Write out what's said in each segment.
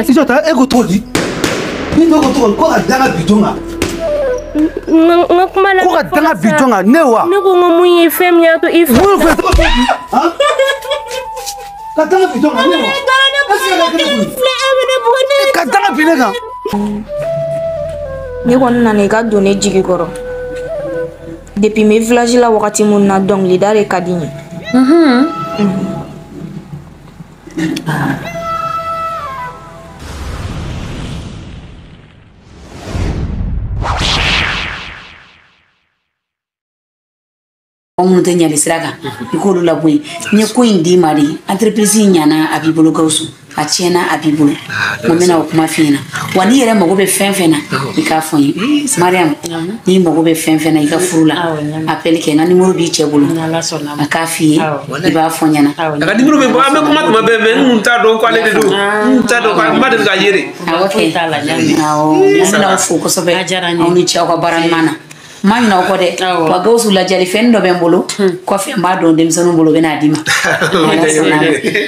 Si tu as ego todi. Ni no ko to ko adanga bidonga. Ngakumala. Ko adanga bidonga newa. Ni ko ngomunye fem ya to if. Wo ko to. Ha? Katanga bidonga newa. Katanga bidonga. Ni ko nana ka donner jigi koro. Depuis mes villages la wakati mun na dong lidare kadini. On te nyali siraga ikolu la boy ni ko indi mari entreprise nyana abibulu gausu atiena abibulu momena okuma fina wani yere mago be fenfena ika fonyi mariam ni mago be fenfena ika furula appel ke na numéro bi chebulu aka fi iba fonyana aka numéro be ba me kuma tuma be me nta do ko ale do nta do ko ma de ga yere okay awo na foko so be oni chawa baran mana na ko de wa gausu la jali fendo be mbulu ko fe ma do dem sanu mbulu be na dima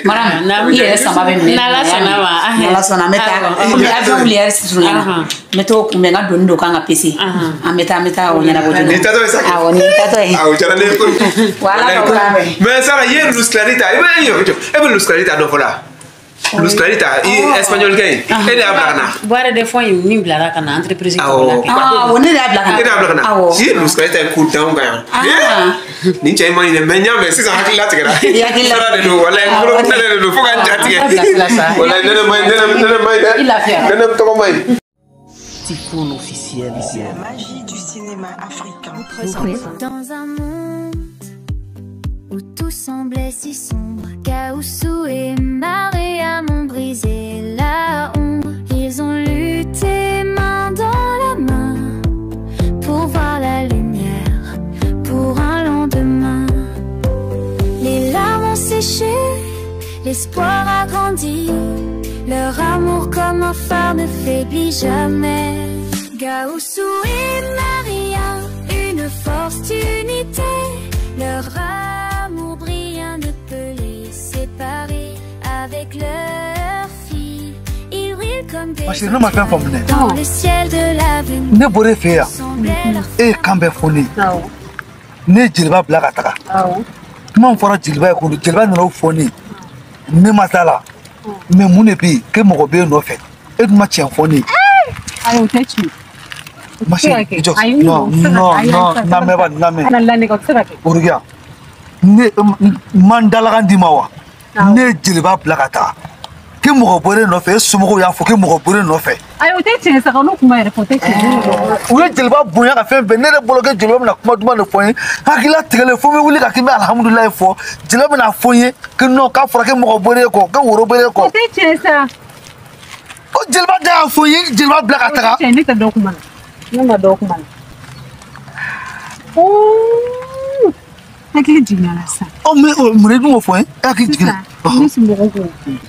maram ye sama be me na la sona meta ya avion lier situna meto ku me na do ndo kanga pesi meta o nyana bodo ni tato esa ah oni tato jara le ko wala ko mais ça ye luz clarita e be luz clarita do fola luz clarita e espagnol gay ele habla kana boare de fois ni blara kana entreprise ko la oni le habla kana si luz clarita ku down ga ni chay mani de menya me sisa hakila tigara sara de do wala ko tele de do fuga jati wala nene mai nene to ko mai Typhoon officiel ici. La magie du cinéma africain. Dans un monde où tout semblait si sombre, Gaoussou et Maria m'ont brisé la ombre. Ils ont lutté main dans la main pour voir la lumière, pour un lendemain. Les larmes ont séché, l'espoir a grandi. Leur amour comme un phare ne faiblit jamais. Gaoussou et Maria, une force d'unité. Leur amour brillant ne peut les séparer. Avec leur fille, ils brillent comme des étoiles dans le ciel de l'avenir. Ne bore feya. E kambe foni. Ne jilba blaga taka. Mon fora jilba ko jilba no foni. Ne masala. Mais mon épi, que mon robé no fait. Et ma tien foni. I will touch you. Non, na me ba na me. Orugia. Ne mandala kan dimawa. Ne jilba blakata. Que mon robé no fait, sumo ya fo que mon robé no fait. I will touch you, ça va nous kuma reporter. Ou jilba boya ka fait venir le bloquer jilba na kuma duma no foyin. Hakila tigele fo me wuli ka kimi alhamdulillah fo. Jilba na foyin que non ka fora que mon robé ko, que wo robé ko. Ça. O jilba da foyin jilba blakata. Ni ta document. Ni ma document. Oh. Aquele dinheiro essa. O me do foyin. Aquele dinheiro. Nesse morro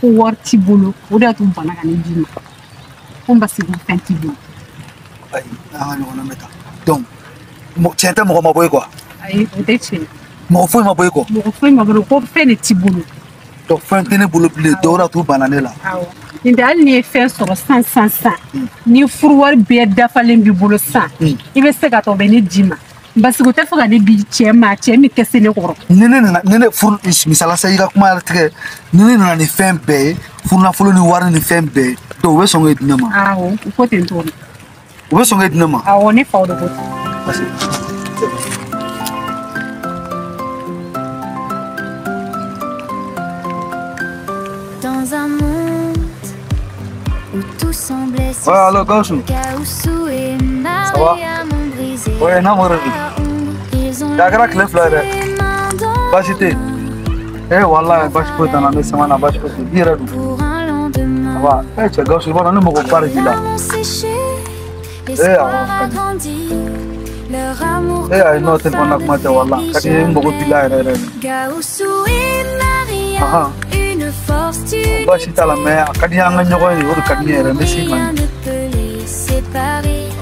o worti bolo, o da tumpa na kana dinheiro. Kumba se do fenti bolo. Ai, não meta. Donc, mo tienta mo ma boy quoi. Ai, o teche. Mo foi ma boy quoi. Mo foi ma bolo ko fe ne tibolo. To fenti ne bolo ble dora tu bananela. Awo. Nda al ni fe soro san. Ni furwar be dafalen bi bolo san. Ibe se ka to be ni dima. Basi ko tefa ni bi chema chemi kese ne koro. Nene fur misala sa ira kuma artike. Nene na ni fembe, furna folo ni war ni fembe. To we songa dinama. Awo, ko tento. We songa dinama. Awo ne fa do ko. Basi. Dans un monde où tout semblait si allo Gaoussou. Gaoussou et Maria m'ont brisé. Ouais, na moro. Dagra clip la re. Basi te. Wallahi basi ko tana me sama na basi ko dira du. Pour un lendemain. Wa, che Gaoussou bona no mo ko pare dila. L'espoir a grandi. Leur amour. Ai no te bona kuma te wallahi. Kati mo ko dila re. Gaoussou et Maria. Une force d'unité. Basi tala me kadi hanga nyogo ni uru kadi re me si man.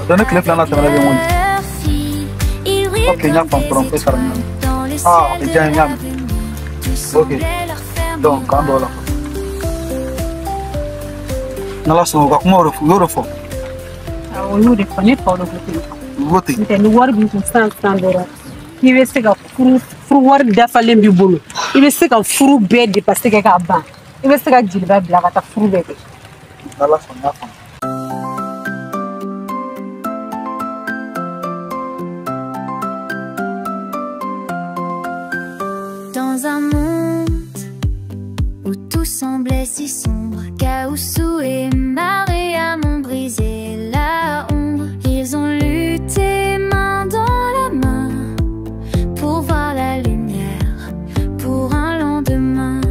Dona clip la na tala be mon. Ok, nya pam prom pe sarna. Déjà nya. Ok. Donc quand on n'ala sɔnna u ka kuma u y'o de fɔ. Awɔ u y'o de fɔ ne faw de ko ten. U ko ten. N'o tɛ ni wari b'i kun san dɔrɔn i bɛ se ka furu wari dafalen b'i bolo i bɛ se ka furu bɛɛ depase kɛ k'a ban i bɛ se ka jeliba bila ka taa furu bɛɛ kɛ. N'ala sɔnna n'a faamu. Dans un monde où tout semblait si sombre, Caoussou et Mariam ont brisé la ombre. Ils ont lutté main dans la main pour voir la lumière, pour un lendemain.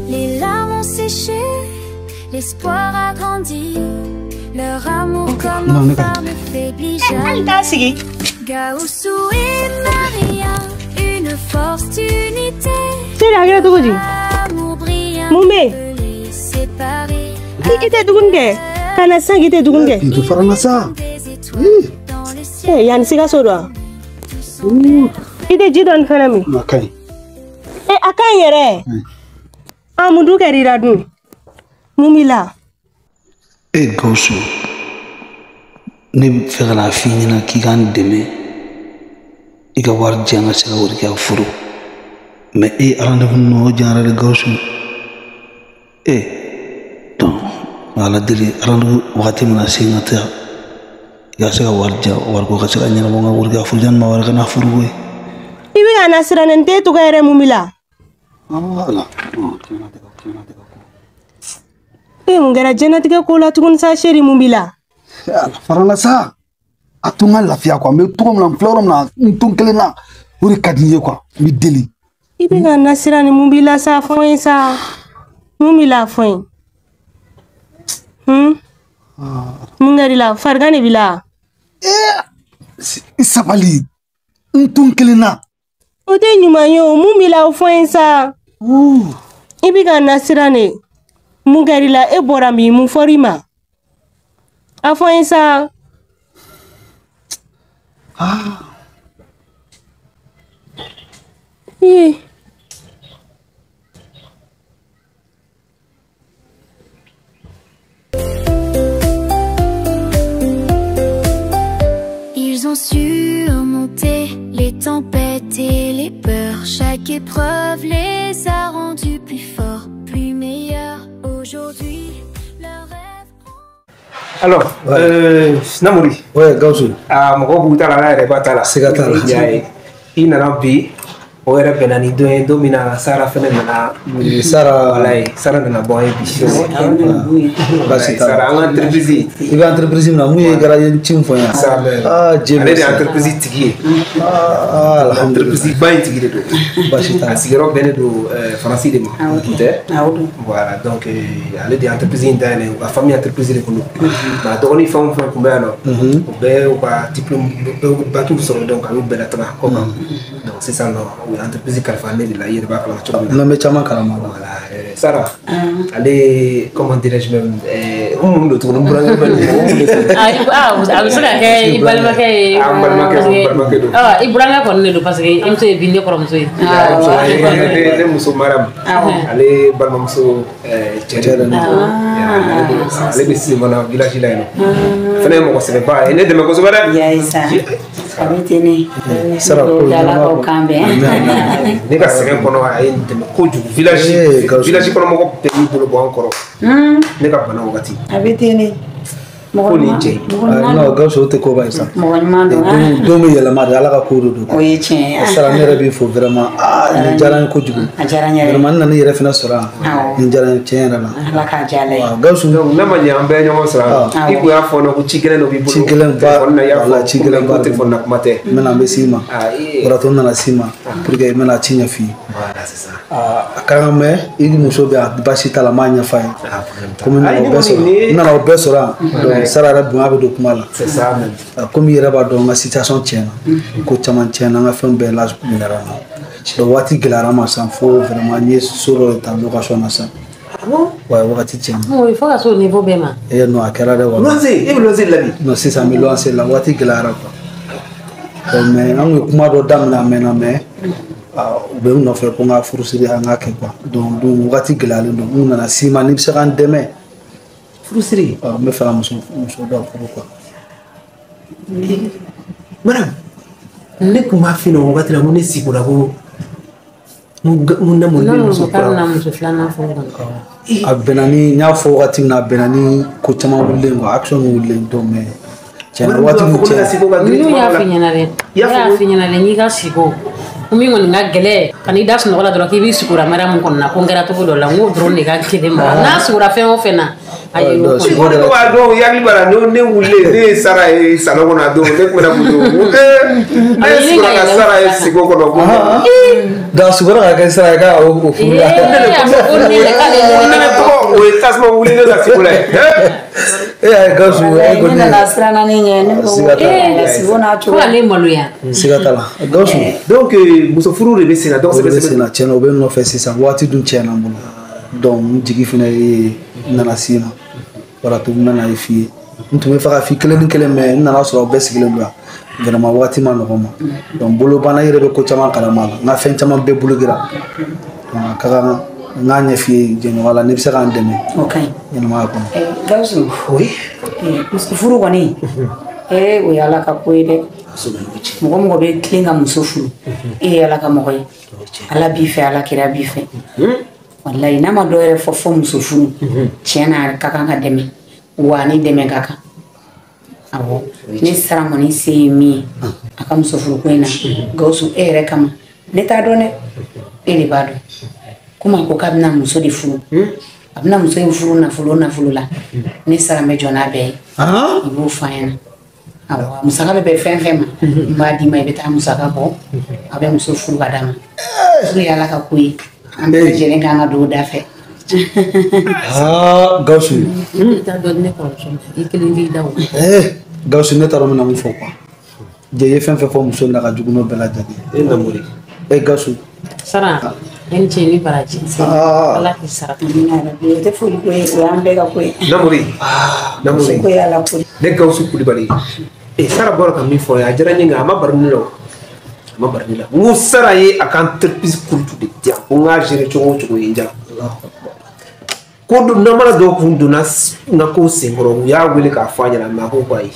Les larmes ont séché, l'espoir a grandi, leur amour comme un phare ne faiblit jamais. Caoussou et Mariam, une force d'unité. Amour brillant peut les séparer. Ite dugunde kana sang ite dugunde. Itu farangasa. Yani siga sodo. Ite jidon fanami. Makai. Akan yere. Amudu kerira dun. Mumila. Gausu. Ne fɛ kana f'i ɲɛna k'i ka n dɛmɛ I ka wari di an ka se ka wari kɛ furu mais rendez-vous nɔ janyara de Gausu donc ala deli rendez-vous wagati min na se n ka taa I ka se ka wari di wari ko ka se ka ɲɛnabɔ n ka wari kɛ furu janni ma wɛrɛ kana furu koyi I bɛ ka na sirannen tɛ tɔgɔ yɛrɛ mun b'i la voilà mun kɛra jɛnatigɛ ko la tuguni sa chéri mun b'i la farala sa atunga lafiya quoi mais tout comme fleur na ton kelen na o de kadiye quoi mi deli I bɛ ka na sirannen mun b'i la sa fɔ n ye sa mun b'i la fɔ n mun kɛra I la farigan de b'i la I sabali ton kelen na o tɛ ɲuman ye o mun b'i la o fɔ n ye sa I bɛ ka na sirannen mun kɛra I la e bɔra min mun fɔra I ma a fɔ n ye sa Ils ont surmonté les tempêtes et les peurs. Chaque épreuve les a rendus plus forts, plus meilleurs. Aujourd'hui, leur rêve. Alors, Namori. Ouais, Gausu. Mɔgɔ b'u ta la ala yɛrɛ b'a ta la. Siga t'a la. I nana bi o yɛrɛ bɛnna ni don ye don min na Sara fɛnɛ nana. Sara walayi Sara nana bɔ an ye bi. Basi t'a la. Sara an ka entreprise. I bɛ entreprise min na mun ye gara ye ci min fɔ n ye. ale de ye entreprise tigi ye. Alhamdulilah. Entreprise ba in tigi de don. Basi t'a la. A sigiyɔrɔ bɛnnen don Faransi de ma. Tɛ. Voilà donc ale de ye entreprise in dayɛlɛ u ka famille entreprise de kun don. Mais a dɔgɔnin fɛn o fɛn kun bɛ yan nɔ. U bɛɛ u ka diplôme bac sɔrɔ donc a y'u bɛɛ lataga kɔ kan. Donc sisan nɔ u ye entreprise kalifa ne de la I yɛrɛ b'a kalama cogo min na. N'an bɛ caman kalama. Voilà Sara ale comment dirais-je même mun don tuguni burankɛ bɛ don. A bɛ se ka kɛ I balimakɛ ye. Balimakɛ don. I burankɛ kɔni de don parce que I muso ye bi ne kɔrɔmuso ye. Ne muso Mariam ale balimamuso cɛ de don. Ale bɛ Silimana village la yen nɔ. Fɛnɛ ye mɔgɔ sɛbɛba ye ne dɛmɛ kosɛbɛ dɛ. A bɛ ten ne. Sara ko Dalakaw kan bɛn. Ne ka sɛgɛn kɔnɔ a ye n dɛmɛ kojugu village kɔnɔ mɔgɔ bɛɛ y'i bolo bɔ an kɔrɔ. Ne ka bana wagati. A bɛ ten ne. Ko nin cɛ. Non Gausu o tɛ koba ye sa. Mɔgɔ ɲuman don. Don bɛ yɛlɛma de Ala ka ko de don. O ye tiɲɛ ye. Sara ne yɛrɛ b'i fo vraiment nin diyara n ye kojugu. A diyara n yɛrɛ. Vraiment n nana I yɛrɛ fana sɔrɔ yan. Nin diyara n ye tiɲɛ yɛrɛ la. Ala k'a diya ala ye. Gausu. Donc ne ma ɲɛ an bɛɛ ɲɔgɔn sɔrɔ. I kun y'a fɔ n na ko ci gɛlɛn dɔ b'i bolo. Ci gɛlɛn ba wala ci gɛlɛn ba téléphone na kuma tɛ. N bɛna n bɛ s'i ma. O de la to n nana s'i ma pour que n bɛna ci ɲɛf'i ye. Voilà c'est ça. A ka kan mɛ I ni muso bɛ yan basi t'a la n b'a ɲɛf'a ye. Komi n nana o bɛɛ sɔrɔ yan donc Sara yɛrɛ bonya bɛ don kuma la. C'est ça même. Komi I yɛrɛ b'a dɔn n ka situation tiɲɛna ko caman tiɲɛna n ka fɛn bɛɛ la minɛra n na donc waati gɛlɛyara n ma sisan fo vraiment n ye so dɔ de ta location na sisan. Ouais wagati tiɲɛna. Il faut ka se au niveau bɛɛ ma. Non a kɛra dɛ wala. Loyer e bɛ loyer la bi. Non sisan n bɛ loyer la waati gɛlɛyara quoi. Mais an kun ye kuma dɔ daminɛ a mɛnna mais u bɛ n nɔfɛ ko n ka furusiri an k'a kɛ quoi donc wagati gɛlɛyalen don n nana s'i ma n'i bɛ se ka n dɛmɛ Frusiri. Me fera muso dɔ furu quoi. Madame, ne kuma fino wagati la mun ne sigura ko mun na mun muso na muso filana fo a benani nya fo wagati na benani ko caman wulen ko action wulen do me tiɲɛ waati mun cɛ n'u y'a fi ɲɛna dɛ y'a fi ɲɛna dɛ n'i ka sigo ko min kɔni ka gɛlɛ ka n'i da sunɔgɔ la dɔrɔn k'i b'i sigura mariamu kɔnɔna ko n kɛra cogo dɔ la n k'o dɔrɔn de ka kelen ma n'a sigura fɛn o fɛn na ayi o kɔni wa don yakili bara ne wulen ne sara ye salon kɔnɔ don ne tun bɛ mun don ne sigura ka sara ye sigo kɔnɔ ko da sigura ka kɛ sara ye ka o furu la o ye tasuma wuli ne la sigo la ye Gawusu ne nana siranna ne ɲɛ ne ko sigo n'a cogo fo ale maloya siga t'a la Gawusu donc muso furu de bɛ sen na donc o de bɛ sen na tiɲɛna o bɛ nɔfɛ sisan waati dun tiɲɛna n bolo donc n jigi fana ye nana s'i ma wala to n nana ye f'i ye n tun bɛ fɛ ka f'i kelen ni kelen mɛ n nana sɔrɔ bɛɛ sigilen don yan vraiment waati ma nɔgɔn ma donc bolobana yɛrɛ bɛ ko caman kalama la n ka fɛn caman bɛɛ bolo gira donc ka kan n k'a ɲɛ f'i ye jɛɲɔgɔn la ne bɛ se k'an dɛmɛ ɲɛnɛmaya kɔnɔ. Gawusu muso furu kɔni o ye Ala ka ko ye dɛ mɔgɔ mɔgɔ bɛ tilen ka muso furu e ye Ala ka mɔgɔ ye Ala b'i fɛ Ala kira b'i fɛ wallahi n'a ma dɔ yɛrɛ fɔ muso furu tiɲɛ na a ka kan ka dɛmɛ wa ni dɛmɛ ka kan awɔ ne sara kɔni se ye min ye a ka muso furu ko in na Gawusu e yɛrɛ kama ne t'a dɔn dɛ e de b'a dɔn komi a ko k'a bɛna muso de furu a bɛna muso in furu nafolo la ne sara n bɛ jɔ n'a bɛɛ ye i b'o fɔ an ɲɛna awɔ musaka bɛ bɛn fɛn fɛn ma n b'a d'i ma i bɛ taa musaka bɔ a bɛ muso furu ka d'a ma furu ye Ala ka ko ye an bɛɛ lajɛlen kan ka don o da fɛ. Gawusu i kelen b'i da o Gawusu ne t'a dɔn n bɛna mun fɔ quoi jɛ ye fɛn fɛn fɔ muso in na ka jugu n'o bɛɛ lajɛlen e namori Gawusu sara e ni cɛ ni baraji Ala k'i sara o tɛ foli ko ye o y'an bɛɛ ka ko ye namori ko ye Ala ko ye ne Gawusu Kulibali sara bɔra ka min fɔ a diyara n ye nka a ma bari ne la o a ma bari ne la n ko sara ye a ka entreprise kurutu de diyan ko n k'a gérer cogo o cogo ye n diya ko namara dɔw kun donna n ka ko senkɔrɔ u y'a wele k'a fɔ a ɲɛna mɛ a ko ko ayi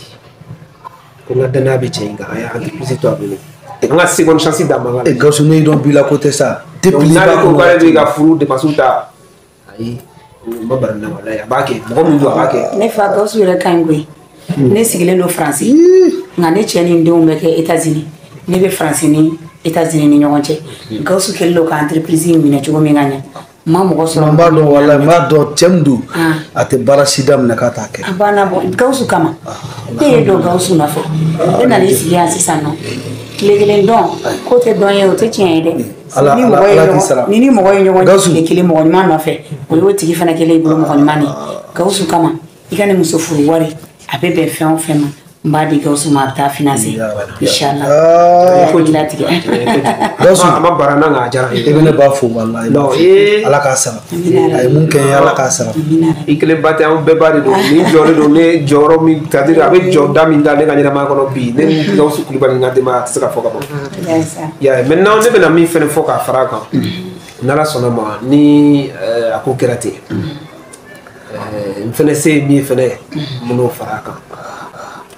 ko n ka danaya bɛ cɛ in kan a y'a entreprise to a bolo n ka seconde chance d'a ma Gawusu ne dɔn b'i la ko tɛ sa depuis n'ale ko k'ale bɛ ka furu dépense ta ayi n ma bari na walayi a b'a kɛ mɔgɔ min don a b'a kɛ ne fa Gawusu yɛrɛ ka ɲi koyi ne sigilen don Faransi nka ne cɛ ni n denw bɛ kɛ États-Unis ne bɛ Faransi ni États-Unis ni ɲɔgɔn cɛ Gawusu kɛlen don ka entreprise in minɛ cogo min ka ɲɛ ma mɔgɔ sɔrɔ n b'a dɔn walayi n b'a dɔn cɛ min don a tɛ baara si daminɛ k'a t'a kɛ a banna bɔ Gawusu kama ne ye don Gawusu nɔfɛ e nana i sigi yan sisan nɔ tile kelen dɔn ko tɛ dɔn ye o tɛ tiɲɛ ye dɛ ni ni mɔgɔ ye ɲɔgɔn ye tile kelen mɔgɔ ɲuman nɔfɛ o y'o tigi fana kɛlen i bolo mɔgɔ ɲuman de Gawusu kama i ka ne muso furu wari a bɛ bɛn fɛn o fɛn ma n b'a di Gawusu ma a bɛ taa financer inchallah ko dilatigɛ Gawusu a ma bara n'a nka a diyara e bɛ ne b'a fo walayi Ala k'a sara a ye mun kɛ n ye Ala k'a sara i kelen ba tɛ an bɛɛ ba de don ni jɔlen don ne jɔyɔrɔ min c'est-à-dire a bɛ jɔ da min da ne ka ɲɛnamaya kɔnɔ bi ne ni Gawusu Kulibali ka denbaya a tɛ se ka fɔ ka ban y'a ye maintenant ne bɛna min fɛnɛ fɔ k'a fara a kan n'Ala sɔnna ma ni a ko kɛra ten n fɛnɛ se ye min ye fɛnɛ n bɛn'o fara a kan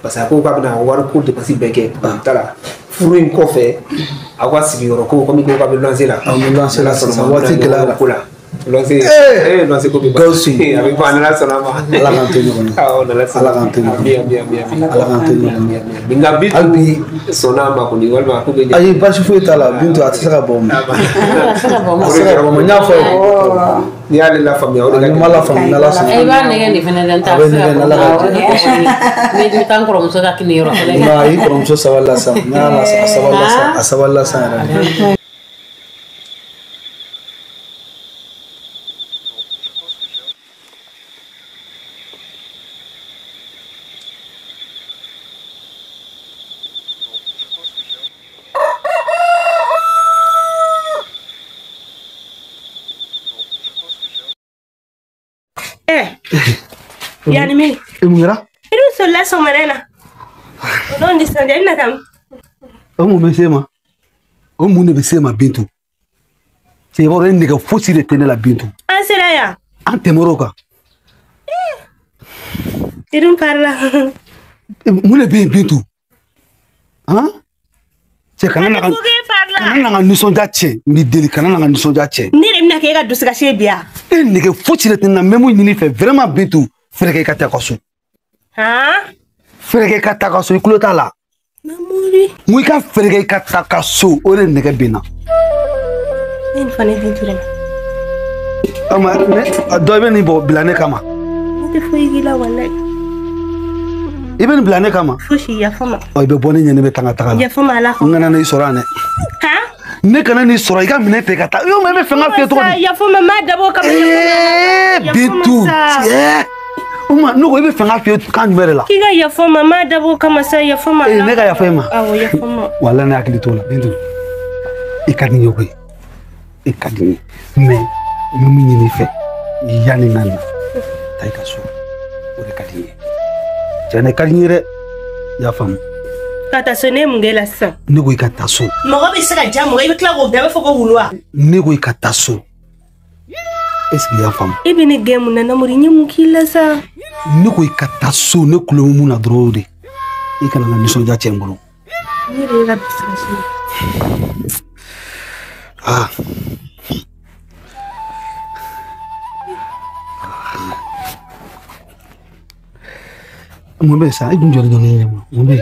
parce que a ko k'a bɛna wari ko dépense bɛɛ kɛ ta la furu in kɔfɛ aw ka sigiyɔrɔ ko komi ko k'a bɛ luwanse la waati gɛlɛyara ko la luwanse ko bɛ Gawusu a bɛ ban n'Ala sɔnna ma Ala k'an to ɲɔgɔn na Ala k'an to ɲɔgɔn na Ala k'an to ɲɔgɔn na nka bi hali bi sɔnna ma kɔni walima ko bɛ ayi baasi foyi t'a la Bintu a tɛ se ka bɔ o ma a tɛ se ka bɔ o ma n y'a fɔ n'i y'ale lafaamuya o de ka ni ma lafaamuya n'Ala sɔnna i b'a nɛgɛ nin fɛnɛ dɛ n t'a se ka bɔ ne bɛ taa n kɔrɔmuso ka kini yɔrɔ fɛnɛ i kɔrɔmuso sabalila sa n'a y'a a sabalila sa yɛrɛ Yani me. Mira. Iru sola somarena. Don't understand ina kam. Omu mesema. Omu ne besema Bintu. C'est vrai nega fosi de tenela Bintu. Ansela ya. Ante moroka. Irin parla. Mune bintu. Hein? C'est quand même un nisonja cɛ n b'i deli kana na ka nisɔndiya cɛ ne yɛrɛ bɛna kɛ e ka dusukasi biya e nɛgɛ fosi de tɛna mɛ mun ɲini fɛ vraiment bintu fɛrɛ kɛ i ka taa ka so fɛrɛ kɛ i ka taa ka so i tulo t'a la mamuri mun i ka fɛrɛ kɛ i ka taa ka so o de nɛgɛ benna ne ni fana bintu dɛ ama dɔ i bɛ nin bɔ bila ne kama ne tɛ foyi k'i la walayi i bɛ nin bila ne kama fosi yafa ma i bɛ bɔ ne ɲɛ ne bɛ tanga taga la yafa ma ala n kana n'i sɔrɔ yan dɛ ne kana n'i sɔrɔ i ka minɛ tɛ ka taa yo mais i bɛ fɛ n ka fiyɛ cogo di yafa ma ma dabɔ kama bintu Uma ne ko i bɛ fɛ n ka fiyɛ kan jumɛn de la k'i ka yafa ma ma dabɔ kama sa yafa ma ne ka yafa i ma awɔ yafa ma wala ne hakili t'o la bintu i ka di n ye koyi i ka di n ye mais n bɛ mun ɲini i fɛ yanni n ka na taa i ka so o de ka di n ye tiɲɛ na i ka di n ye dɛ i y'a faamu ka taa so ne mun kɛ la sisan ne ko i ka taa so mɔgɔ bɛ se ka diya mɔgɔ i bɛ tila k'o bɛɛ bɛ fɔ ko wulu wa ne ko i ka taa so est-ce que i y'a faamu i bɛ ne gɛn mun na namori n ye mun k'i la sa ne ko i ka taa so ne kulo bɛ mun na dɔrɔn o de i kana n ka nisɔndiya cɛ n bolo ne yɛrɛ ye ka dusukasi mun bɛ sa i dun jɔlen don ne ɲɛ ma mun bɛ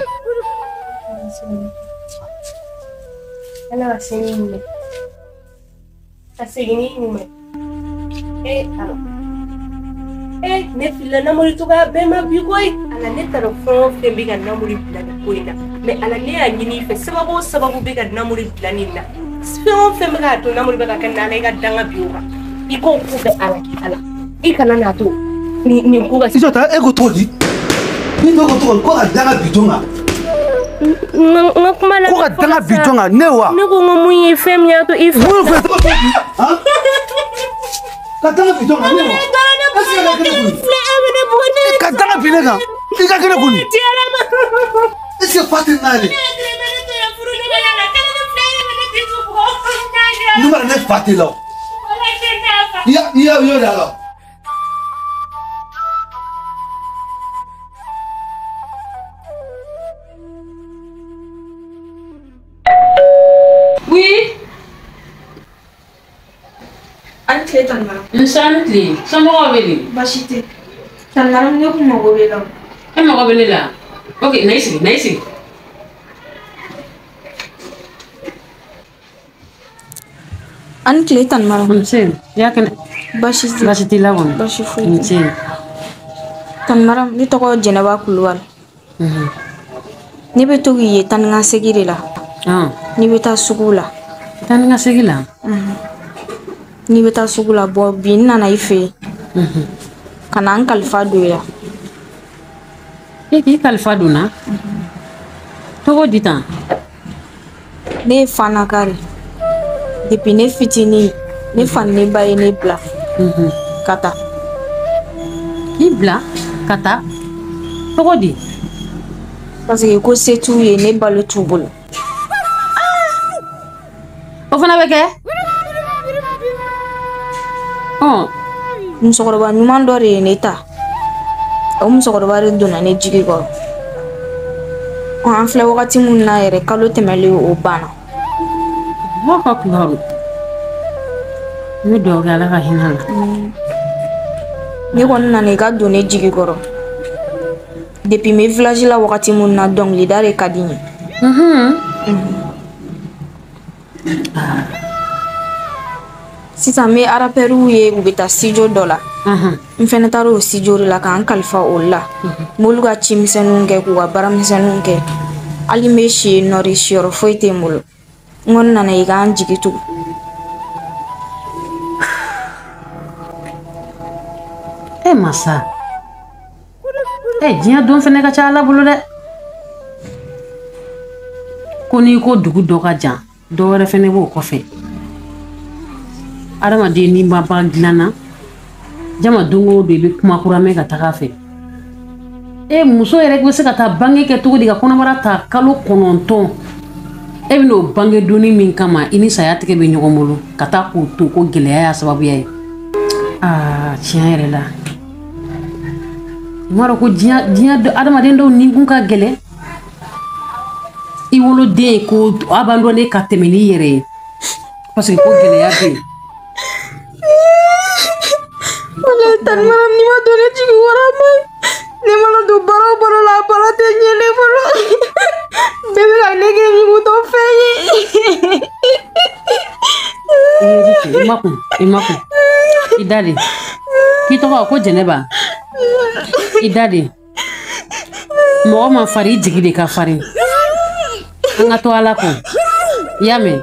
ala ka sini minɛ ka segin ni ɲuman ne filila namori cogoya bɛɛ ma bi koyi ala ne taara fɛn o fɛn bɛ ka namori bila nin ko in na mais ala ne y'a ɲini i fɛ sababu o sababu bɛ ka namori bila nin na fɛn o fɛn bɛ k'a to namori bɛ ka kɛ n'ala i ka danga bi o kan i k'o ko bɛ ala kɛ ala i kana n'a to nin ko ka i jɔ ta e ko cogo di ni dɔ ko cogo ko ka danga bi jɔn kan n ka kuma la ko ka danga bi jɔn kan ne wa ne ko n ko mun ye fɛn min y'a to i fa mun fɛ tɔgɔ tɛ bi ka danga bi jɔn kan ne wa ka danga bi ne kan i ka kɛnɛ kun est-ce que fa tɛ n'ale ne ma ne fa tɛ la o i y'a de a la. Oui. Antre tan maram. Insanity. Sama ko beli. Bashite. Tan maram ne ko mo go bela. E mo go beli la. Okay, nice. Antre tan maram. Nse. Ya kan Bashite la won. Bashifu. Nse. Tan maram ni to ko Jenaba Kulwal. Ni be to yi tan nga segire la. Ni bɛ taa sugu la taa ni ka segin la ni bɛ taa sugu la bɔ bi n nana i fɛ ka na n kalifa don i la e k'i kalifa donna cogo di tan ne ye Fana Kari depuis ne fitinin ne fa ni ne ba ye ne bila ka taa k'i bila ka taa cogo di parce que ko se t'u ye ne balo t'u bolo o fana bɛ kɛ musokɔrɔba ɲuman dɔ de ye ne ta o musokɔrɔba de donna ne jigi kɔrɔ an filɛ wagati min na yɛrɛ kalo tɛmɛlen o banna Allahu akbar ne dɔw kɛ ala ka hinɛ la ne kɔni nana i ka don ne jigi kɔrɔ depuis me village la wagati min na dɔnkilida de ka di n ye sisan me arapɛriw ye u bɛ taa studio dɔ la n fɛnɛ taara o studio de la k'an kalifa o la m'olu ka cimisɛnninw kɛ k'u ka baaramisɛnninw kɛ hali n bɛ si yen nɔ de siyɔrɔ foyi tɛ n bolo n kɔni nana i k'an jigi tugu masa diɲɛ don fɛnɛ ka ca ala bolo dɛ ko n'i ko dugu dɔ ka jan dɔ wɛrɛ fɛnɛ b'o kɔfɛ adamaden n'i ma ban dilanna jama don o don i bɛ kuma kura mɛn ka taga fɛ muso yɛrɛ bɛ se ka taa bange kɛ cogo di ka kɔnɔbara ta kalo 9 e bɛ n'o bange donni min kama i ni saya tigɛ bɛ ɲɔgɔn bolo ka taa k'o to ko gɛlɛya y'a sababuya ye tiɲɛ yɛrɛ la maro ko diya adamaden dɔw ni kun ka gɛlɛ i woloden ko abandonné ka tɛmɛ n'i yɛrɛ ye parce que ko gɛlɛya bɛ yen. wala tan maram ni ma doni jigi wara mai ne mana do baro baro la baro te nyele baro bebe ga ne ge ni mu to feyi imakun idale ki tɔgɔ ko Jɛnɛba idale mɔgɔ ma fari jigi de ka farin an ka to Ala kɔ i y'a mɛn